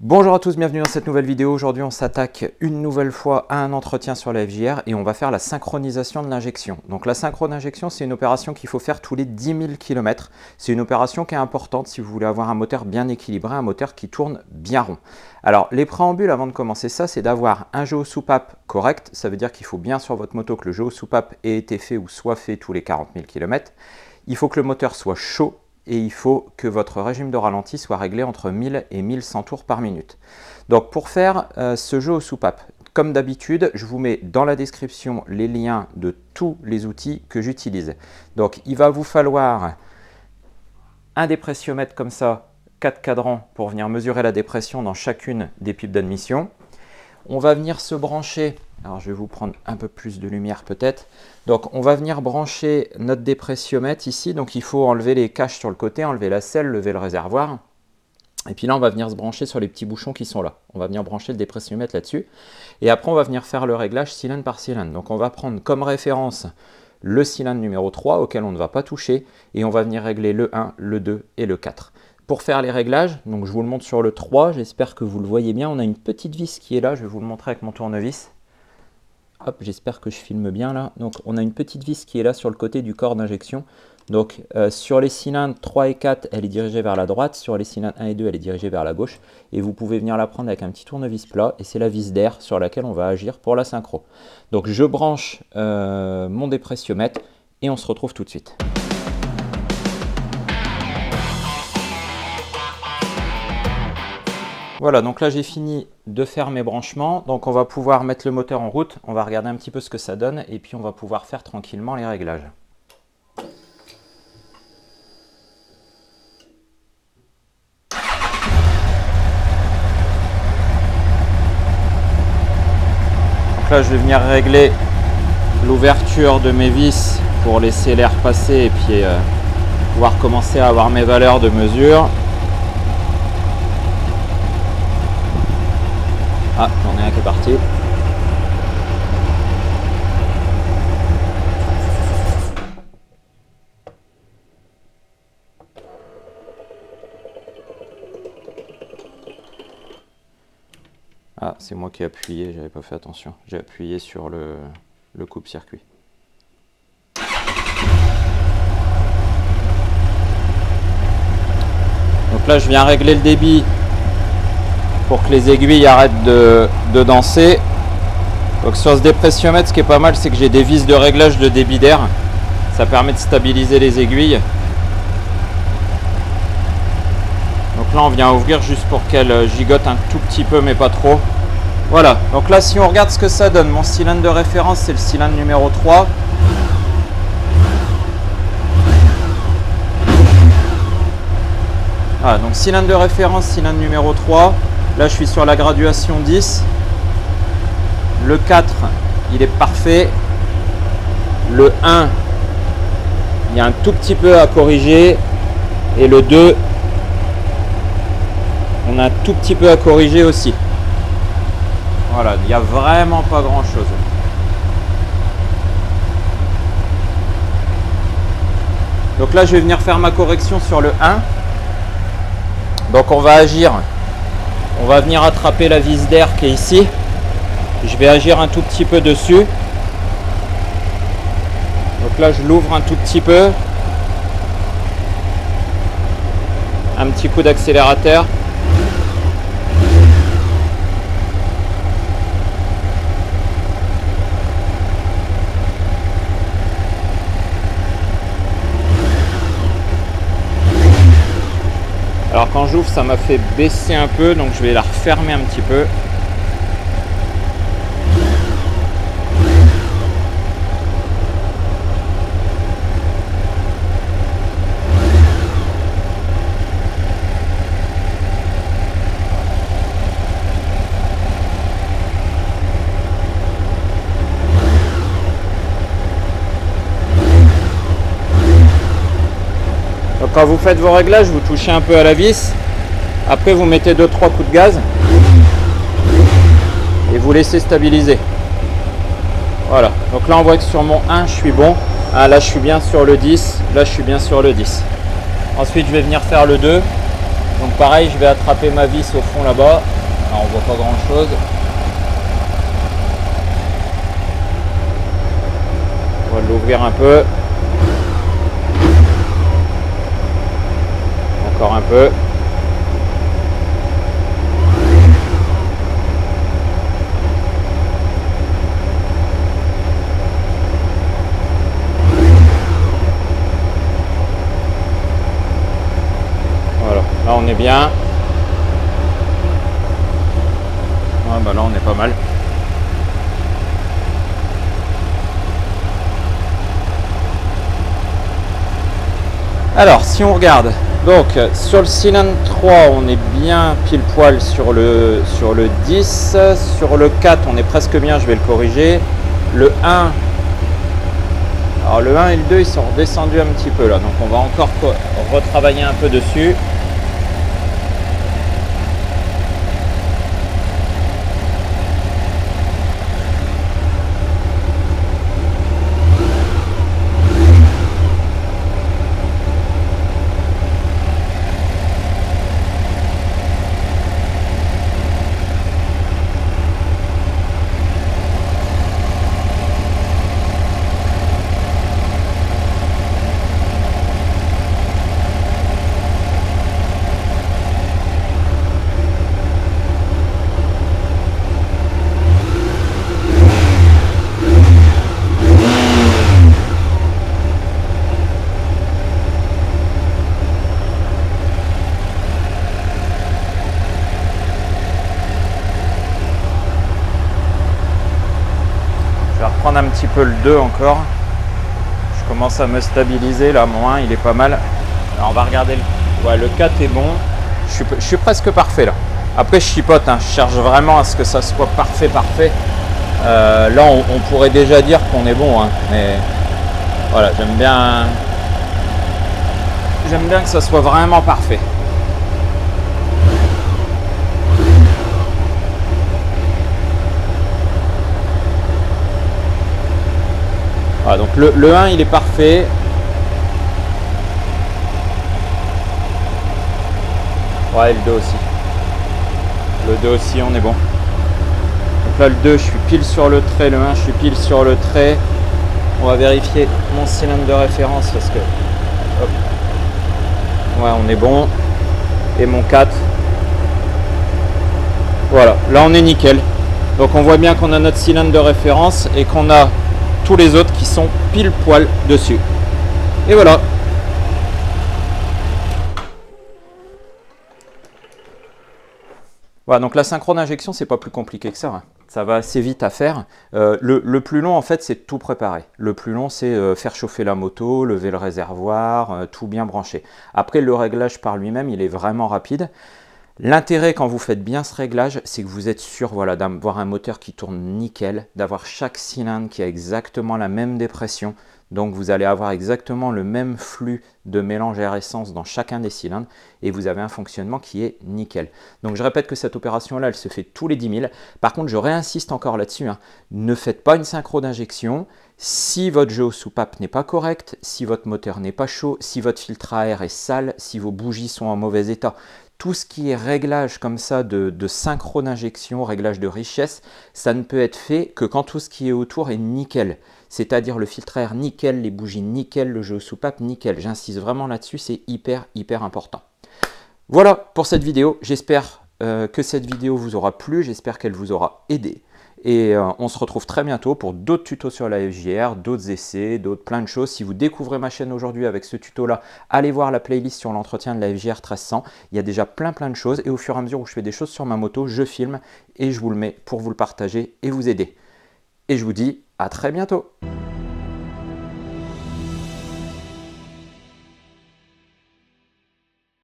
Bonjour à tous, bienvenue dans cette nouvelle vidéo. Aujourd'hui, on s'attaque une nouvelle fois à un entretien sur la FJR et on va faire la synchronisation de l'injection. Donc la synchronisation, c'est une opération qu'il faut faire tous les 10 000 km. C'est une opération qui est importante si vous voulez avoir un moteur bien équilibré, un moteur qui tourne bien rond. Alors les préambules avant de commencer ça, c'est d'avoir un jeu aux soupapes correct. Ça veut dire qu'il faut bien sur votre moto que le jeu aux soupapes ait été fait ou soit fait tous les 40 000 km. Il faut que le moteur soit chaud. Et il faut que votre régime de ralenti soit réglé entre 1000 et 1100 tours par minute. Donc pour faire ce jeu aux soupapes, comme d'habitude, je vous mets dans la description les liens de tous les outils que j'utilise. Donc il va vous falloir un dépressiomètre comme ça, 4 cadrans pour venir mesurer la dépression dans chacune des pipes d'admission. On va venir se brancher, alors je vais vous prendre un peu plus de lumière peut-être. Donc on va venir brancher notre dépressiomètre ici, donc il faut enlever les caches sur le côté, enlever la selle, lever le réservoir. Et puis là on va venir se brancher sur les petits bouchons qui sont là. On va venir brancher le dépressiomètre là-dessus. Et après on va venir faire le réglage cylindre par cylindre. Donc on va prendre comme référence le cylindre numéro 3 auquel on ne va pas toucher. Et on va venir régler le 1, le 2 et le 4. Pour faire les réglages, donc je vous le montre sur le 3, j'espère que vous le voyez bien. On a une petite vis qui est là, je vais vous le montrer avec mon tournevis. Hop, j'espère que je filme bien là. Donc on a une petite vis qui est là sur le côté du corps d'injection. Donc sur les cylindres 3 et 4, elle est dirigée vers la droite. Sur les cylindres 1 et 2, elle est dirigée vers la gauche. Et vous pouvez venir la prendre avec un petit tournevis plat. Et c'est la vis d'air sur laquelle on va agir pour la synchro. Donc je branche mon dépressiomètre et on se retrouve tout de suite. Voilà, donc là j'ai fini de faire mes branchements, donc on va pouvoir mettre le moteur en route, on va regarder un petit peu ce que ça donne et puis on va pouvoir faire tranquillement les réglages. Donc là je vais venir régler l'ouverture de mes vis pour laisser l'air passer et puis pouvoir commencer à avoir mes valeurs de mesure. Ah, j'en ai un qui est parti. Ah, c'est moi qui ai appuyé, j'avais pas fait attention. J'ai appuyé sur le coupe-circuit. Donc là, je viens régler le débit pour que les aiguilles arrêtent de danser. Donc sur ce dépressiomètre, ce qui est pas mal, c'est que j'ai des vis de réglage de débit d'air. Ça permet de stabiliser les aiguilles. Donc là, on vient ouvrir juste pour qu'elle gigote un tout petit peu, mais pas trop. Voilà, donc là, si on regarde ce que ça donne, mon cylindre de référence, c'est le cylindre numéro 3. Voilà, donc cylindre de référence, cylindre numéro 3. Là, je suis sur la graduation 10. Le 4, il est parfait. Le 1, il y a un tout petit peu à corriger. Et le 2, on a un tout petit peu à corriger aussi. Voilà, il n'y a vraiment pas grand-chose. Donc là, je vais venir faire ma correction sur le 1. Donc on va agir. On va venir attraper la vis d'air qui est ici. Je vais agir un tout petit peu dessus. Donc là, je l'ouvre un tout petit peu. Un petit coup d'accélérateur. Alors quand j'ouvre, ça m'a fait baisser un peu, donc je vais la refermer un petit peu. Donc quand vous faites vos réglages, vous touchez un peu à la vis. Après, vous mettez 2-3 coups de gaz et vous laissez stabiliser. Voilà, donc là on voit que sur mon 1 je suis bon. Ah, là je suis bien sur le 10, là je suis bien sur le 10. Ensuite je vais venir faire le 2. Donc pareil, je vais attraper ma vis au fond là-bas. Alors on voit pas grand chose. On va l'ouvrir un peu. Encore un peu. Voilà, là on est bien. Ouais, bah là on est pas mal. Alors si on regarde, donc sur le cylindre 3 on est bien pile poil sur le 10, sur le 4 on est presque bien, je vais le corriger. Le 1, alors le 1 et le 2 ils sont redescendus un petit peu là, donc on va encore retravailler un peu dessus. Je vais reprendre un petit peu le 2 encore. Je commence à me stabiliser là, mon 1 il est pas mal. Alors on va regarder le 4 est bon. Je suis presque parfait là. Après je chipote, hein. Je cherche vraiment à ce que ça soit parfait. Là on pourrait déjà dire qu'on est bon, hein. Mais voilà, j'aime bien que ça soit vraiment parfait. Voilà, donc le 1 il est parfait. Ouais, le 2 aussi. Le 2 aussi, on est bon. Donc là, le 2, je suis pile sur le trait. Le 1, je suis pile sur le trait. On va vérifier mon cylindre de référence parce que... Hop. Ouais, on est bon. Et mon 4. Voilà, là, on est nickel. Donc, on voit bien qu'on a notre cylindre de référence et qu'on a tous les autres qui sont pile poil dessus. Et voilà. Voilà, donc la synchro d'injection, c'est pas plus compliqué que ça, hein. Ça va assez vite à faire. Le plus long, en fait, c'est tout préparer. Le plus long, c'est faire chauffer la moto, lever le réservoir, tout bien brancher. Après, le réglage par lui-même, il est vraiment rapide. L'intérêt quand vous faites bien ce réglage, c'est que vous êtes sûr, voilà, d'avoir un moteur qui tourne nickel, d'avoir chaque cylindre qui a exactement la même dépression. Donc vous allez avoir exactement le même flux de mélange air-essence dans chacun des cylindres et vous avez un fonctionnement qui est nickel. Donc je répète que cette opération-là, elle se fait tous les 10 000. Par contre, je réinsiste encore là-dessus, hein. Ne faites pas une synchro d'injection. Si votre jeu aux soupapes n'est pas correct, si votre moteur n'est pas chaud, si votre filtre à air est sale, si vos bougies sont en mauvais état, tout ce qui est réglage comme ça de synchro d'injection, réglage de richesse, ça ne peut être fait que quand tout ce qui est autour est nickel. C'est-à-dire le filtre à air nickel, les bougies nickel, le jeu aux soupapes nickel. J'insiste vraiment là-dessus, c'est hyper important. Voilà pour cette vidéo. J'espère que cette vidéo vous aura plu, j'espère qu'elle vous aura aidé. Et on se retrouve très bientôt pour d'autres tutos sur la FJR, d'autres essais, plein de choses. Si vous découvrez ma chaîne aujourd'hui avec ce tuto-là, allez voir la playlist sur l'entretien de la FJR 1300. Il y a déjà plein de choses. Et au fur et à mesure où je fais des choses sur ma moto, je filme et je vous le mets pour vous le partager et vous aider. Et je vous dis à très bientôt.